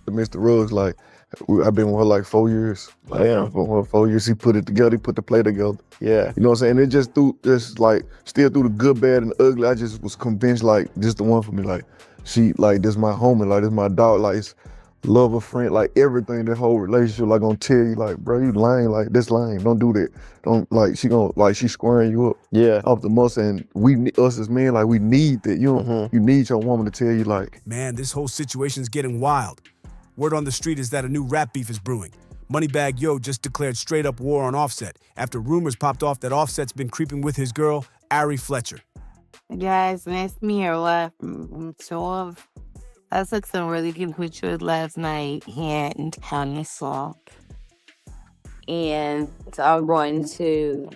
amidst the rugs. Like, I've been with her like 4 years. Like, yeah, for 4 years, he put it together, he put the play together. Yeah, you know what I'm saying? It just still through the good, bad, and the ugly, I just was convinced, like, this the one for me. Like, she, like, this my homie, like, this my dog, like, it's love a friend, like, everything, that whole relationship, like, gonna tell you, like, bro, you lying, like, this lying, don't do that. Don't, like, she squaring you up. Yeah. Off the muscle, and us as men, like, we need that. You need your woman to tell you, like. Man, this whole situation's getting wild. Word on the street is that a new rap beef is brewing. MoneyBagg Yo just declared straight-up war on Offset after rumors popped off that Offset's been creeping with his girl, Ari Fletcher. You guys missed me or what? Sort of. I took some really good pictures last night here in town, so. And so I'm going to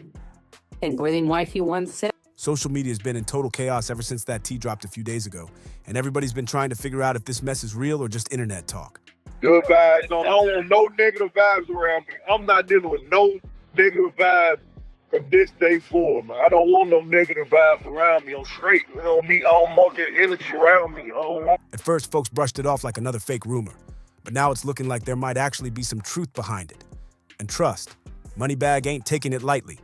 and really wifey wants it. Social media has been in total chaos ever since that tea dropped a few days ago, and everybody's been trying to figure out if this mess is real or just internet talk. Good vibes. I don't want no negative vibes around me. I'm not dealing with no negative vibes from this day forward, man. I don't want no negative vibes around me. I'm straight. You know me, I don't want that energy around me. At first, folks brushed it off like another fake rumor, but now it's looking like there might actually be some truth behind it. And trust, MoneyBagg ain't taking it lightly.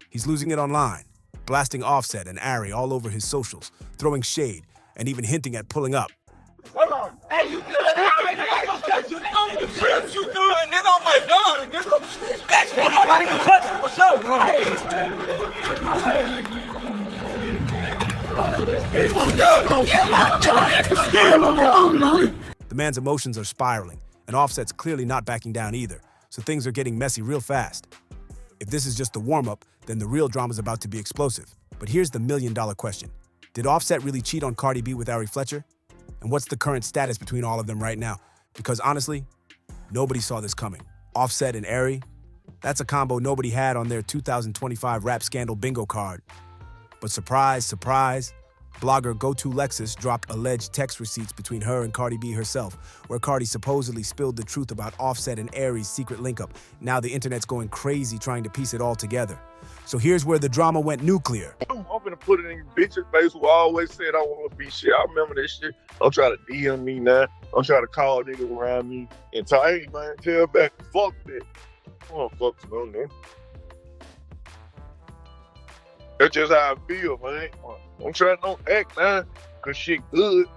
He's losing it online, blasting Offset and Ari all over his socials, throwing shade, and even hinting at pulling up. Hold on. Hey, you good? You on the trips, you doing this on my gun. That's what I ain't touching for sure. The man's emotions are spiraling, and Offset's clearly not backing down either, so things are getting messy real fast. If this is just the warm-up, then the real drama's about to be explosive. But here's the million-dollar question. Did Offset really cheat on Cardi B with Ari Fletcher? And what's the current status between all of them right now? Because honestly, nobody saw this coming. Offset and Ari, that's a combo nobody had on their 2025 rap scandal bingo card. But surprise, surprise, blogger GoToLexus dropped alleged text receipts between her and Cardi B herself, where Cardi supposedly spilled the truth about Offset and Ari's secret link-up. Now the internet's going crazy trying to piece it all together. So here's where the drama went nuclear. I'm gonna put it in bitch's face who always said I want to be shit. I remember this shit. I'm trying to DM me now. I'm trying to call niggas around me and tell, hey man, tell back, fuck that. I don't fuck to no nigga. That's just how I feel, man. I'm trying to act now, cause shit good.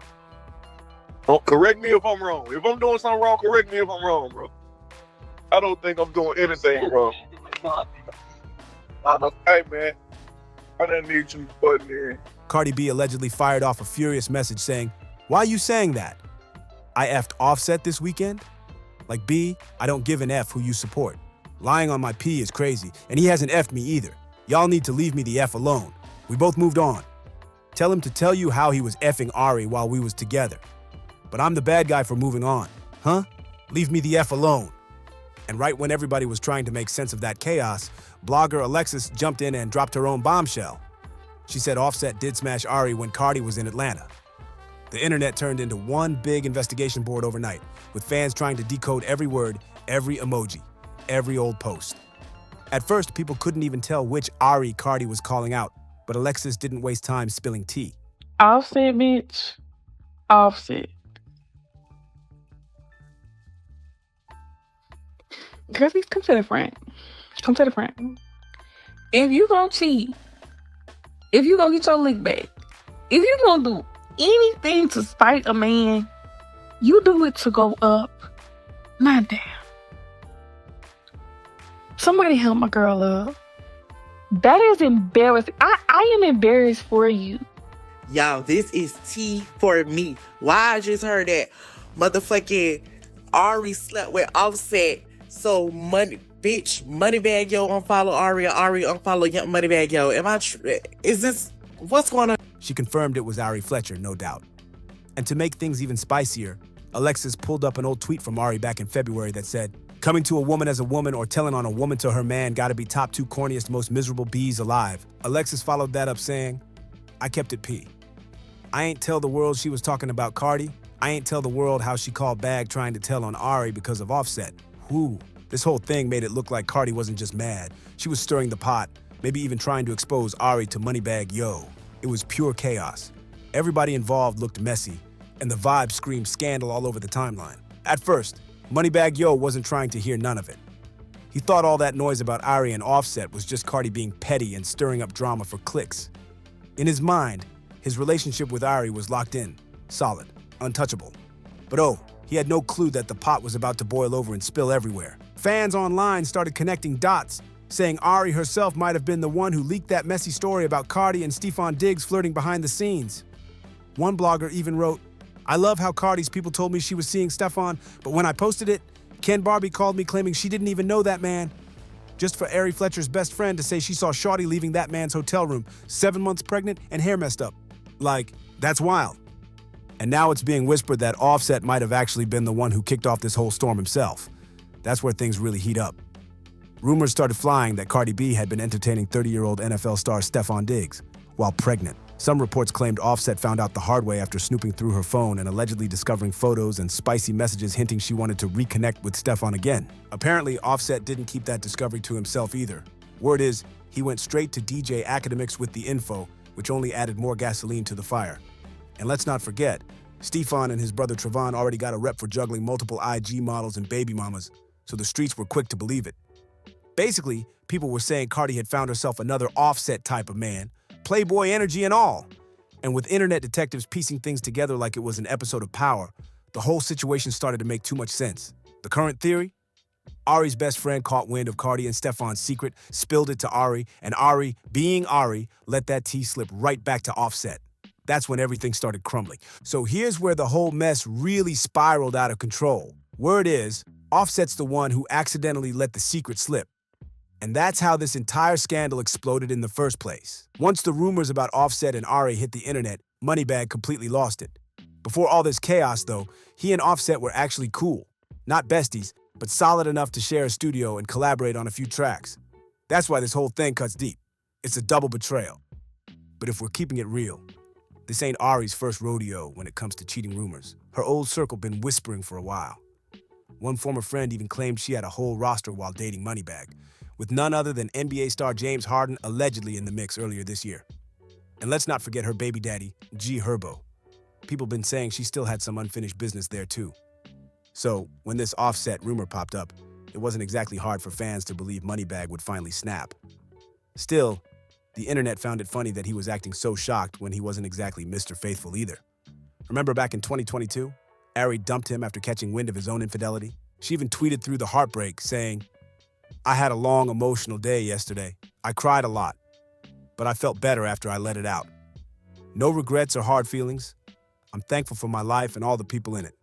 Don't correct me if I'm wrong. If I'm doing something wrong, correct me if I'm wrong, bro. I don't think I'm doing anything wrong. Hey man, I didn't need you button in. Cardi B allegedly fired off a furious message saying, "Why are you saying that? I effed Offset this weekend? Like B, I don't give an F who you support. Lying on my P is crazy, and he hasn't effed me either. Y'all need to leave me the F alone. We both moved on. Tell him to tell you how he was effing Ari while we was together. But I'm the bad guy for moving on, huh? Leave me the F alone." And right when everybody was trying to make sense of that chaos, blogger Alexis jumped in and dropped her own bombshell. She said Offset did smash Ari when Cardi was in Atlanta. The internet turned into one big investigation board overnight, with fans trying to decode every word, every emoji, every old post. At first, people couldn't even tell which Ari Cardi was calling out, but Alexis didn't waste time spilling tea. Offset, bitch. Offset. Girlies, come to the front. Come to the front. If you gonna cheat, if you gonna get your lick back, if you gonna do anything to spite a man, you do it to go up, not down. Somebody help my girl up. That is embarrassing. I am embarrassed for you. Y'all, this is tea for me. Why I just heard that motherfucking Ari slept with Offset. So MoneyBagg Yo unfollow Ari, or Ari unfollow MoneyBagg Yo. Is this, what's going on? She confirmed it was Ari Fletcher, no doubt. And to make things even spicier, Alexis pulled up an old tweet from Ari back in February that said, "Coming to a woman as a woman or telling on a woman to her man gotta be top 2 corniest, most miserable bees alive." Alexis followed that up saying, "I kept it P. I ain't tell the world she was talking about Cardi. I ain't tell the world how she called Bag trying to tell on Ari because of Offset. Whoo." This whole thing made it look like Cardi wasn't just mad. She was stirring the pot, maybe even trying to expose Ari to MoneyBagg Yo. It was pure chaos. Everybody involved looked messy, and the vibe screamed scandal all over the timeline. At first, MoneyBagg Yo wasn't trying to hear none of it. He thought all that noise about Ari and Offset was just Cardi being petty and stirring up drama for clicks. In his mind, his relationship with Ari was locked in, solid, untouchable. But he had no clue that the pot was about to boil over and spill everywhere. Fans online started connecting dots, saying Ari herself might have been the one who leaked that messy story about Cardi and Stefan Diggs flirting behind the scenes. One blogger even wrote, "I love how Cardi's people told me she was seeing Stefan, but when I posted it, Ken Barbie called me claiming she didn't even know that man. Just for Ari Fletcher's best friend to say she saw Shawty leaving that man's hotel room, 7 months pregnant and hair messed up. Like, that's wild." And now it's being whispered that Offset might have actually been the one who kicked off this whole storm himself. That's where things really heat up. Rumors started flying that Cardi B had been entertaining 30-year-old NFL star Stefan Diggs while pregnant. Some reports claimed Offset found out the hard way after snooping through her phone and allegedly discovering photos and spicy messages hinting she wanted to reconnect with Stefan again. Apparently, Offset didn't keep that discovery to himself either. Word is, he went straight to DJ Academics with the info, which only added more gasoline to the fire. And let's not forget, Stefan and his brother Trevon already got a rep for juggling multiple IG models and baby mamas, so the streets were quick to believe it. Basically, people were saying Cardi had found herself another Offset type of man, Playboy energy and all. And with internet detectives piecing things together like it was an episode of Power, the whole situation started to make too much sense. The current theory? Ari's best friend caught wind of Cardi and Stefan's secret, spilled it to Ari, and Ari, being Ari, let that tea slip right back to Offset. That's when everything started crumbling. So here's where the whole mess really spiraled out of control. Word is, Offset's the one who accidentally let the secret slip. And that's how this entire scandal exploded in the first place. Once the rumors about Offset and Ari hit the internet, MoneyBagg completely lost it. Before all this chaos, though, he and Offset were actually cool. Not besties, but solid enough to share a studio and collaborate on a few tracks. That's why this whole thing cuts deep. It's a double betrayal. But if we're keeping it real, this ain't Ari's first rodeo when it comes to cheating rumors. Her old circle been whispering for a while. One former friend even claimed she had a whole roster while dating MoneyBagg, with none other than NBA star James Harden allegedly in the mix earlier this year. And let's not forget her baby daddy, G Herbo. People been saying she still had some unfinished business there too. So, when this Offset rumor popped up, it wasn't exactly hard for fans to believe MoneyBagg would finally snap. Still, the internet found it funny that he was acting so shocked when he wasn't exactly Mr. Faithful either. Remember back in 2022? Ari dumped him after catching wind of his own infidelity. She even tweeted through the heartbreak, saying, "I had a long emotional day yesterday. I cried a lot, but I felt better after I let it out. No regrets or hard feelings. I'm thankful for my life and all the people in it.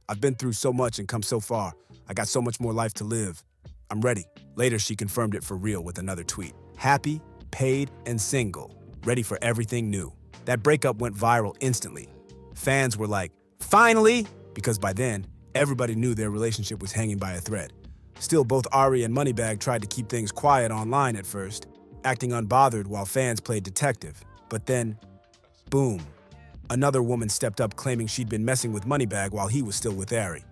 I've been through so much and come so far. I got so much more life to live. I'm ready." Later, she confirmed it for real with another tweet. Happy, paid, and single. Ready for everything new. That breakup went viral instantly. Fans were like, "Finally!" Because by then, everybody knew their relationship was hanging by a thread. Still, both Ari and MoneyBagg tried to keep things quiet online at first, acting unbothered while fans played detective. But then, boom. Another woman stepped up claiming she'd been messing with MoneyBagg while he was still with Ari.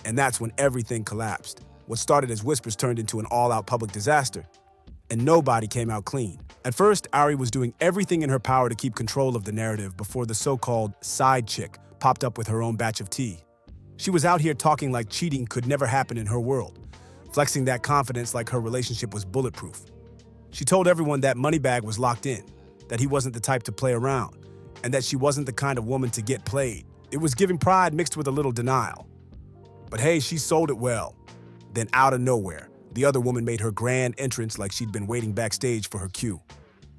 And that's when everything collapsed. What started as whispers turned into an all-out public disaster. And nobody came out clean. At first, Ari was doing everything in her power to keep control of the narrative before the so-called side chick popped up with her own batch of tea. She was out here talking like cheating could never happen in her world, flexing that confidence like her relationship was bulletproof. She told everyone that MoneyBagg was locked in, that he wasn't the type to play around, and that she wasn't the kind of woman to get played. It was giving pride mixed with a little denial. But hey, she sold it well. Then out of nowhere, the other woman made her grand entrance like she'd been waiting backstage for her cue.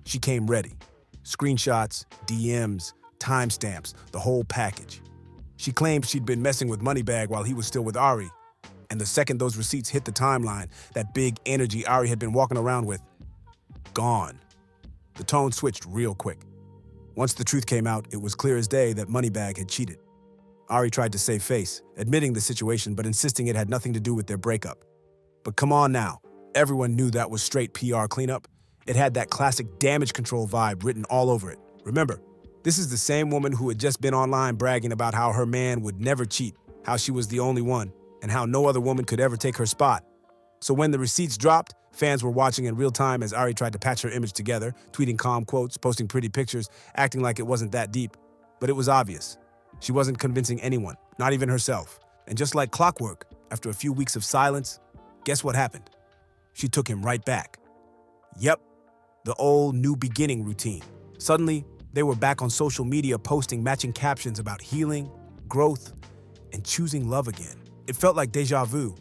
She came ready. Screenshots, DMs, timestamps, the whole package. She claimed she'd been messing with MoneyBagg while he was still with Ari. And the second those receipts hit the timeline, that big energy Ari had been walking around with, gone. The tone switched real quick. Once the truth came out, it was clear as day that MoneyBagg had cheated. Ari tried to save face, admitting the situation but insisting it had nothing to do with their breakup. But come on now, everyone knew that was straight PR cleanup. It had that classic damage control vibe written all over it. Remember, this is the same woman who had just been online bragging about how her man would never cheat, how she was the only one, and how no other woman could ever take her spot. So when the receipts dropped, fans were watching in real time as Ari tried to patch her image together, tweeting calm quotes, posting pretty pictures, acting like it wasn't that deep. But it was obvious. She wasn't convincing anyone, not even herself. And just like clockwork, after a few weeks of silence, guess what happened? She took him right back. Yep, the old new beginning routine. Suddenly, they were back on social media posting matching captions about healing, growth, and choosing love again. It felt like deja vu,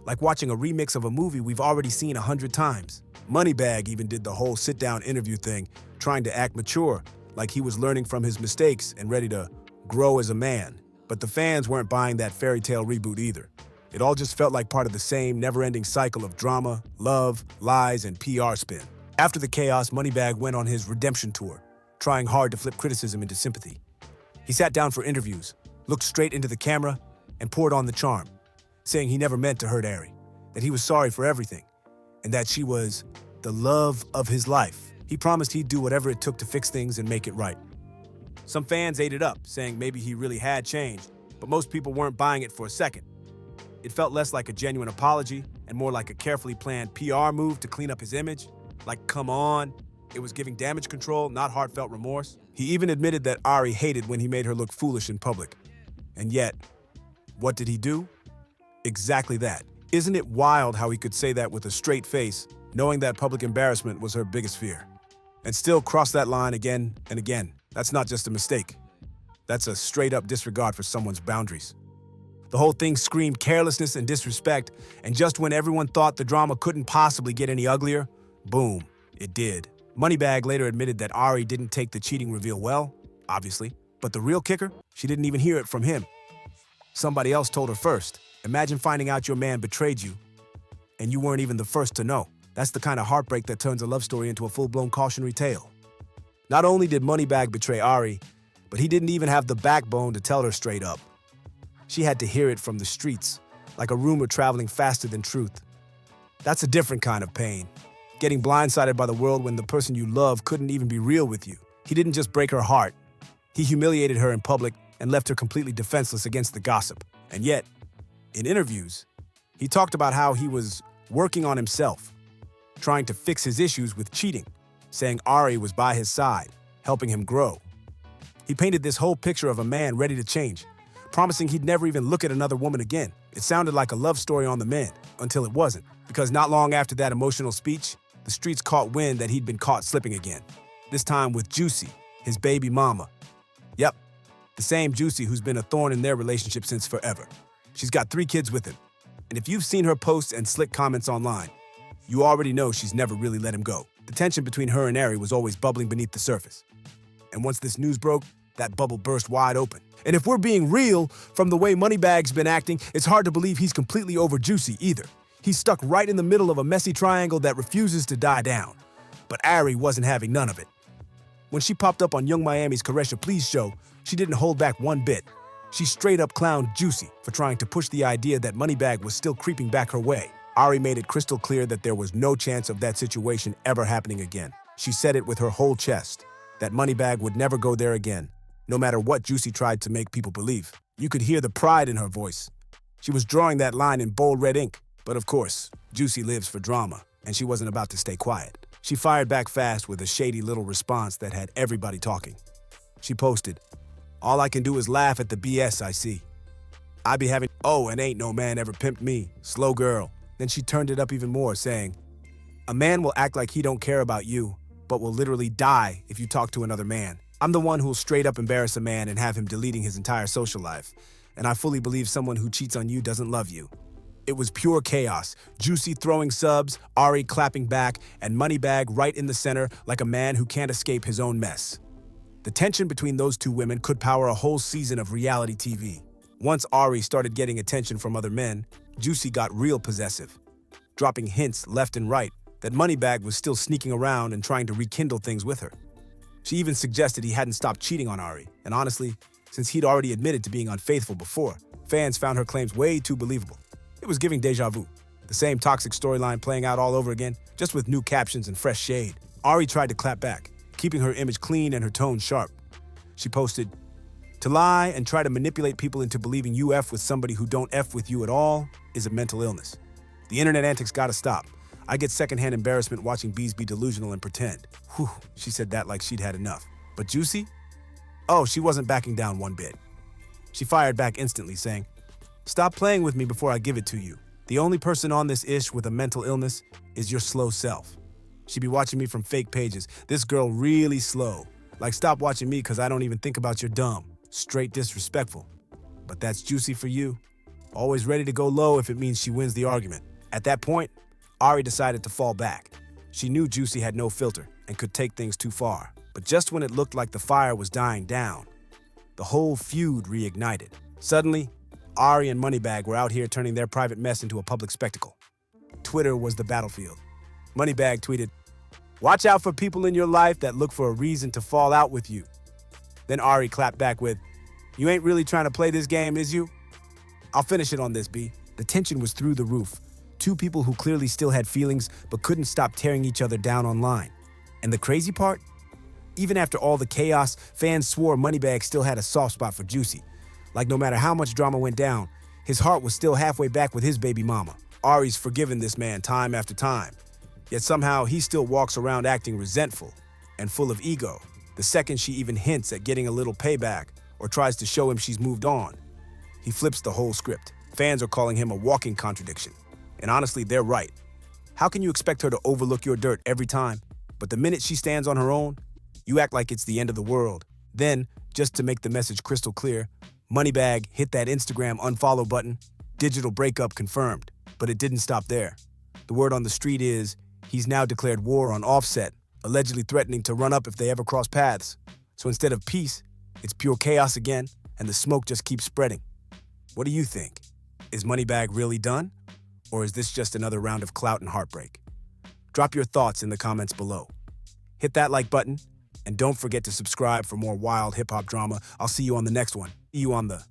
like watching a remix of a movie we've already seen 100 times. MoneyBagg even did the whole sit-down interview thing, trying to act mature, like he was learning from his mistakes and ready to grow as a man. But the fans weren't buying that fairy tale reboot either. It all just felt like part of the same never-ending cycle of drama, love, lies, and PR spin. After the chaos, MoneyBagg went on his redemption tour, trying hard to flip criticism into sympathy. He sat down for interviews, looked straight into the camera, and poured on the charm, saying he never meant to hurt Ari, that he was sorry for everything, and that she was the love of his life. He promised he'd do whatever it took to fix things and make it right. Some fans ate it up, saying maybe he really had changed, but most people weren't buying it for a second. It felt less like a genuine apology and more like a carefully planned PR move to clean up his image. Like, come on. It was giving damage control, not heartfelt remorse. He even admitted that Ari hated when he made her look foolish in public. And yet, what did he do? Exactly that. Isn't it wild how he could say that with a straight face, knowing that public embarrassment was her biggest fear? And still cross that line again and again. That's not just a mistake. That's a straight-up disregard for someone's boundaries. The whole thing screamed carelessness and disrespect, and just when everyone thought the drama couldn't possibly get any uglier, boom, it did. MoneyBagg later admitted that Ari didn't take the cheating reveal well, obviously, but the real kicker, she didn't even hear it from him. Somebody else told her first. Imagine finding out your man betrayed you, and you weren't even the first to know. That's the kind of heartbreak that turns a love story into a full-blown cautionary tale. Not only did MoneyBagg betray Ari, but he didn't even have the backbone to tell her straight up. She had to hear it from the streets, like a rumor traveling faster than truth. That's a different kind of pain. Getting blindsided by the world when the person you love couldn't even be real with you. He didn't just break her heart. He humiliated her in public and left her completely defenseless against the gossip. And yet, in interviews, he talked about how he was working on himself, trying to fix his issues with cheating, saying Ari was by his side, helping him grow. He painted this whole picture of a man ready to change, promising he'd never even look at another woman again. It sounded like a love story on the mend, until it wasn't, because not long after that emotional speech, the streets caught wind that he'd been caught slipping again, this time with Juicy, his baby mama. Yep, the same Juicy who's been a thorn in their relationship since forever. She's got 3 kids with him, and if you've seen her posts and slick comments online, you already know she's never really let him go. The tension between her and Ari was always bubbling beneath the surface. And once this news broke, that bubble burst wide open. And if we're being real, from the way MoneyBagg's been acting, it's hard to believe he's completely over Juicy either. He's stuck right in the middle of a messy triangle that refuses to die down. But Ari wasn't having none of it. When she popped up on Young Miami's Caress Ya Please show, she didn't hold back one bit. She straight up clowned Juicy for trying to push the idea that MoneyBagg was still creeping back her way. Ari made it crystal clear that there was no chance of that situation ever happening again. She said it with her whole chest, that MoneyBagg would never go there again, no matter what Juicy tried to make people believe. You could hear the pride in her voice. She was drawing that line in bold red ink. But of course, Juicy lives for drama, and she wasn't about to stay quiet. She fired back fast with a shady little response that had everybody talking. She posted, "All I can do is laugh at the BS I see. I be having, oh, and ain't no man ever pimped me, slow girl." Then she turned it up even more, saying, "A man will act like he don't care about you, but will literally die if you talk to another man. I'm the one who'll straight up embarrass a man and have him deleting his entire social life. And I fully believe someone who cheats on you doesn't love you." It was pure chaos. Juicy throwing subs, Ari clapping back, and MoneyBagg right in the center like a man who can't escape his own mess. The tension between those two women could power a whole season of reality TV. Once Ari started getting attention from other men, Juicy got real possessive, dropping hints left and right that MoneyBagg was still sneaking around and trying to rekindle things with her. She even suggested he hadn't stopped cheating on Ari, and honestly, since he'd already admitted to being unfaithful before, fans found her claims way too believable. It was giving deja vu, the same toxic storyline playing out all over again, just with new captions and fresh shade. Ari tried to clap back, keeping her image clean and her tone sharp. She posted, "To lie and try to manipulate people into believing you F with somebody who don't F with you at all is a mental illness. The internet antics gotta stop. I get secondhand embarrassment watching bees be delusional and pretend." Whew, she said that like she'd had enough. But Juicy? Oh, she wasn't backing down one bit. She fired back instantly, saying, Stop playing with me before I give it to you. The only person on this ish with a mental illness is your slow self. She be watching me from fake pages. This girl really slow. Like, stop watching me because I don't even think about your dumb. Straight disrespectful. But that's juicy for you. Always ready to go low if it means she wins the argument. At that point, Ari decided to fall back. She knew Juicy had no filter and could take things too far. But just when it looked like the fire was dying down, the whole feud reignited. Suddenly, Ari and MoneyBagg were out here turning their private mess into a public spectacle. Twitter was the battlefield. MoneyBagg tweeted, "Watch out for people in your life that look for a reason to fall out with you." Then Ari clapped back with, "You ain't really trying to play this game, is you?" I'll finish it on this, B. The tension was through the roof. Two people who clearly still had feelings but couldn't stop tearing each other down online. And the crazy part? Even after all the chaos, fans swore MoneyBagg still had a soft spot for Juicy. Like, no matter how much drama went down, his heart was still halfway back with his baby mama. Ari's forgiven this man time after time. Yet somehow he still walks around acting resentful and full of ego the second she even hints at getting a little payback or tries to show him she's moved on. He flips the whole script. Fans are calling him a walking contradiction. And honestly, they're right. How can you expect her to overlook your dirt every time? But the minute she stands on her own, you act like it's the end of the world. Then, just to make the message crystal clear, MoneyBagg hit that Instagram unfollow button. Digital breakup confirmed. But it didn't stop there. The word on the street is he's now declared war on Offset, allegedly threatening to run up if they ever cross paths. So instead of peace, it's pure chaos again, and the smoke just keeps spreading. What do you think? Is MoneyBagg really done? Or is this just another round of clout and heartbreak? Drop your thoughts in the comments below. Hit that like button, and don't forget to subscribe for more wild hip-hop drama. I'll see you on the next one. See you on the